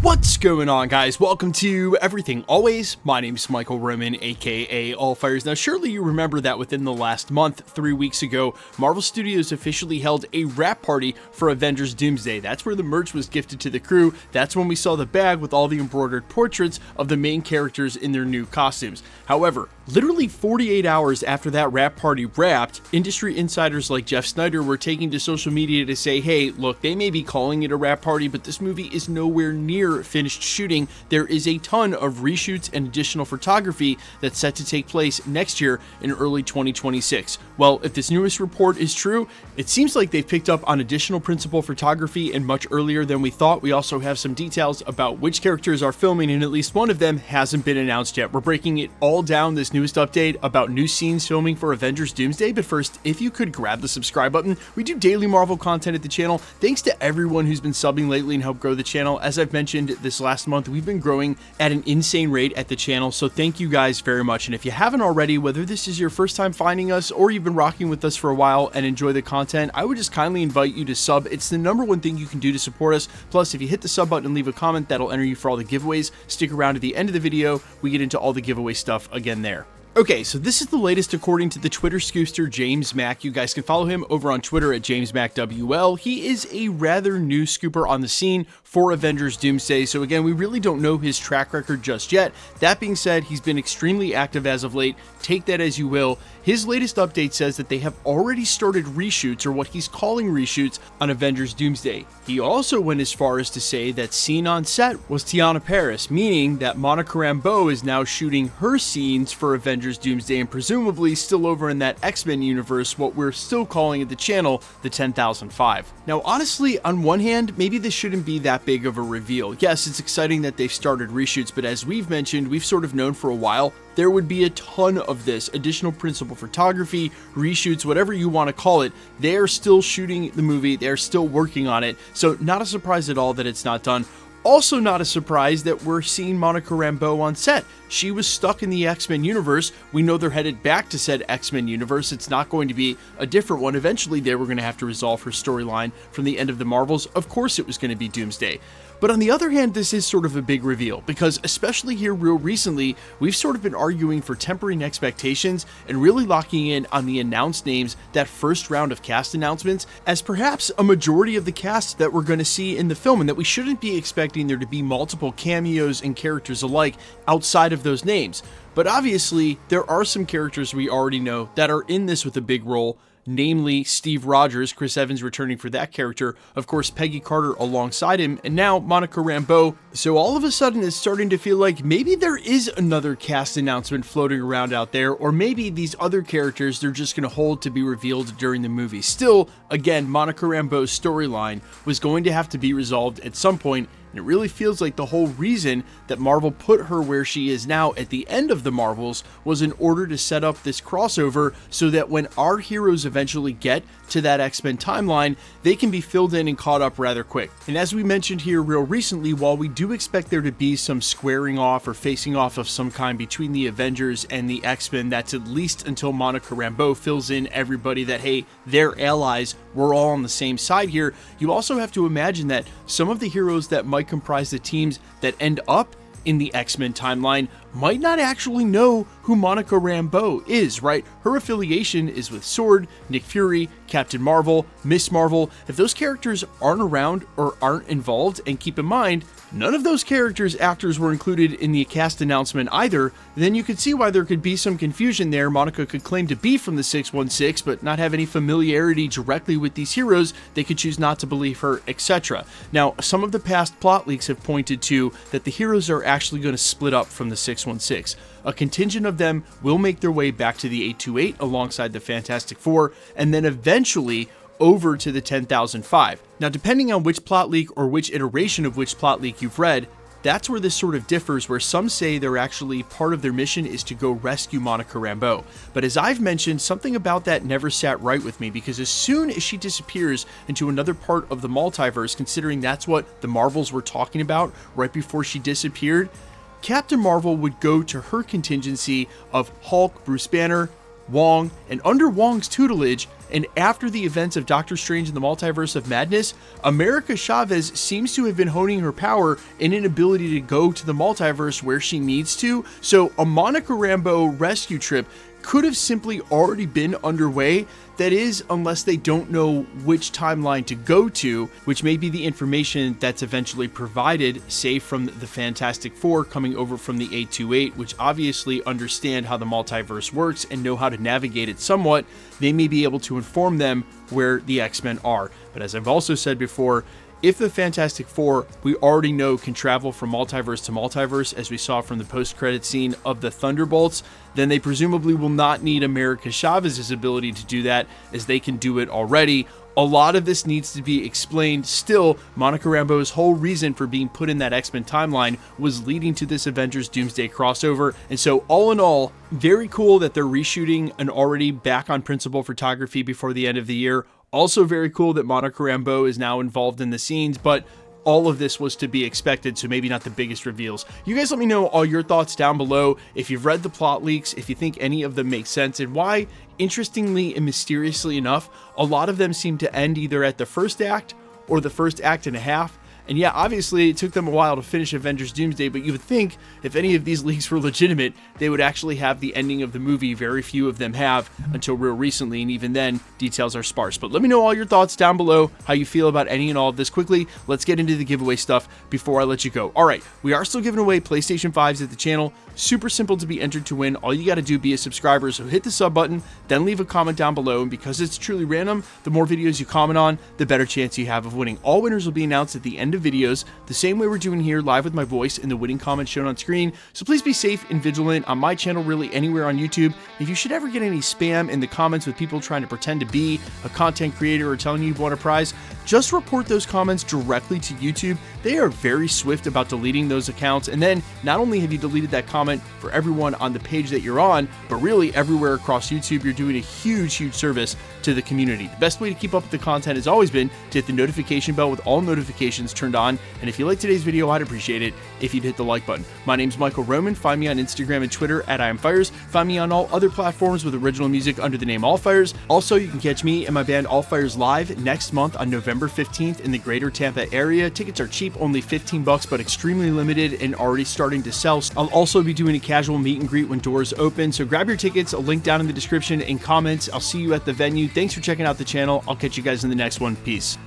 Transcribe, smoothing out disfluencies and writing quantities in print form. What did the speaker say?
What's going on, guys? Welcome to Everything Always. My name's Michael Roman, aka Allfires. Now, surely you remember that within the last month, 3 weeks ago, Marvel Studios officially held a wrap party for Avengers Doomsday. That's where the merch was gifted to the crew. That's when we saw the bag with all the embroidered portraits of the main characters in their new costumes. However, literally 48 hours after that wrap party wrapped, industry insiders like Jeff Snyder were taking to social media to say, hey, look, they may be calling it a wrap party, but this movie is nowhere near finished shooting. There is a ton of reshoots and additional photography that's set to take place next year in early 2026. Well, if this newest report is true, it seems like they've picked up on additional principal photography and much earlier than we thought. We also have some details about which characters are filming, and at least one of them hasn't been announced yet. We're breaking it all down, this newest update about new scenes filming for Avengers Doomsday. But first, if you could grab the subscribe button. We do daily Marvel content at the channel. Thanks to everyone who's been subbing lately and helped grow the channel. As I've mentioned this last month, we've been growing at an insane rate at the channel, so thank you guys very much. And if you haven't already, whether this is your first time finding us or you've been rocking with us for a while and enjoy the content, I would just kindly invite you to sub. It's the #1 thing you can do to support us. Plus, if you hit the sub button and leave a comment, that'll enter you for all the giveaways. Stick around to the end of the video. We get into all the giveaway stuff again there. Okay, so this is the latest according to the Twitter scoopster James Mack. You guys can follow him over on Twitter at JamesMackWL. He is a rather new scooper on the scene for Avengers Doomsday, so again, we really don't know his track record just yet. That being said, he's been extremely active as of late. Take that as you will. His latest update says that they have already started reshoots, or what he's calling reshoots, on Avengers Doomsday. He also went as far as to say that scene on set was Teyonah Parris, meaning that Monica Rambeau is now shooting her scenes for Avengers Doomsday and presumably still over in that X-Men universe, what we're still calling at the channel the 10,005. Now, honestly, on one hand, maybe this shouldn't be that big of a reveal. Yes, it's exciting that they've started reshoots, but as we've mentioned, we've sort of known for a while there would be a ton of this additional principal photography, reshoots, whatever you want to call it. They are still shooting the movie, they're still working on it, so not a surprise at all that it's not done. Also not a surprise that we're seeing Monica Rambeau on set. She was stuck in the X-Men universe. We know they're headed back to said X-Men universe. It's not going to be a different one. Eventually, they were going to have to resolve her storyline from the end of the Marvels. Of course, it was going to be Doomsday. But on the other hand, this is sort of a big reveal, because especially here real recently, we've sort of been arguing for tempering expectations and really locking in on the announced names, that first round of cast announcements, as perhaps a majority of the cast that we're going to see in the film, and that we shouldn't be expecting there to be multiple cameos and characters alike outside of those names. But obviously, there are some characters we already know that are in this with a big role, namely Steve Rogers, Chris Evans returning for that character, of course Peggy Carter alongside him, and now Monica Rambeau. So all of a sudden it's starting to feel like maybe there is another cast announcement floating around out there, or maybe these other characters they're just going to hold to be revealed during the movie. Still, again, Monica Rambeau's storyline was going to have to be resolved at some point. And it really feels like the whole reason that Marvel put her where she is now at the end of the Marvels was in order to set up this crossover so that when our heroes eventually get to that X-Men timeline, they can be filled in and caught up rather quick. And as we mentioned here real recently, while we do expect there to be some squaring off or facing off of some kind between the Avengers and the X-Men, that's at least until Monica Rambeau fills in everybody that, hey, they're allies, we're all on the same side here. You also have to imagine that some of the heroes that might comprise the teams that end up in the X-Men timeline might not actually know who Monica Rambeau is, right? Her affiliation is with Sword, Nick Fury, Captain Marvel, Miss Marvel. If those characters aren't around or aren't involved, and keep in mind, none of those characters' actors were included in the cast announcement either, then you could see why there could be some confusion there. Monica could claim to be from the 616, but not have any familiarity directly with these heroes. They could choose not to believe her, etc. Now, some of the past plot leaks have pointed to that the heroes are actually going to split up from the 616. A contingent of them will make their way back to the 828 alongside the Fantastic Four, and then eventually over to the 10,005. Now, depending on which plot leak or which iteration of which plot leak you've read, that's where this sort of differs, where some say they're actually part of their mission is to go rescue Monica Rambeau. But as I've mentioned, something about that never sat right with me, because as soon as she disappears into another part of the multiverse, considering that's what the Marvels were talking about right before she disappeared, Captain Marvel would go to her contingency of Hulk, Bruce Banner, Wong, and under Wong's tutelage, and after the events of Doctor Strange in the Multiverse of Madness, America Chavez seems to have been honing her power and an ability to go to the multiverse where she needs to, so a Monica Rambeau rescue trip could have simply already been underway. That is, unless they don't know which timeline to go to, which may be the information that's eventually provided, say from the Fantastic Four coming over from the 828, which obviously understand how the multiverse works and know how to navigate it somewhat. They may be able to inform them where the X-Men are. But as I've also said before, if the Fantastic Four, we already know, can travel from multiverse to multiverse, as we saw from the post-credit scene of the Thunderbolts, then they presumably will not need America Chavez's ability to do that, as they can do it already. A lot of this needs to be explained. Still, Monica Rambeau's whole reason for being put in that X-Men timeline was leading to this Avengers Doomsday crossover, and so all in all, very cool that they're reshooting an already back-on-principle photography before the end of the year. Also very cool that Monica Rambeau is now involved in the scenes, but all of this was to be expected, so maybe not the biggest reveals. You guys let me know all your thoughts down below, if you've read the plot leaks, if you think any of them make sense, and why, interestingly and mysteriously enough, a lot of them seem to end either at the first act or the first act and a half. And yeah, obviously it took them a while to finish Avengers Doomsday, but you would think if any of these leaks were legitimate, they would actually have the ending of the movie. Very few of them have until real recently, and even then, details are sparse. But let me know all your thoughts down below, how you feel about any and all of this. Quickly, let's get into the giveaway stuff before I let you go. Alright, we are still giving away PlayStation 5s at the channel. Super simple to be entered to win. All you got to do, be a subscriber, so hit the sub button, then leave a comment down below, and because it's truly random, the more videos you comment on, the better chance you have of winning. All winners will be announced at the end of videos, the same way we're doing here, live with my voice and the winning comments shown on screen. So please be safe and vigilant on my channel, really anywhere on YouTube. If you should ever get any spam in the comments with people trying to pretend to be a content creator or telling you you've won a prize, just report those comments directly to YouTube. They are very swift about deleting those accounts, and then not only have you deleted that comment for everyone on the page that you're on, but really everywhere across YouTube, you're doing a huge service to the community. The best way to keep up with the content has always been to hit the notification bell with all notifications turned on, and if you like today's video, I'd appreciate it if you'd hit the like button. My name's Michael Roman. Find me on Instagram and Twitter at IamFires. Find me on all other platforms with original music under the name Allfires. Also, you can catch me and my band Allfires live next month on November 15th in the greater Tampa area. Tickets are cheap, only $15, but extremely limited and already starting to sell. I'll also be doing a casual meet and greet when doors open, so grab your tickets, a link down in the description and comments. I'll see you at the venue. Thanks for checking out the channel. I'll catch you guys in the next one. Peace.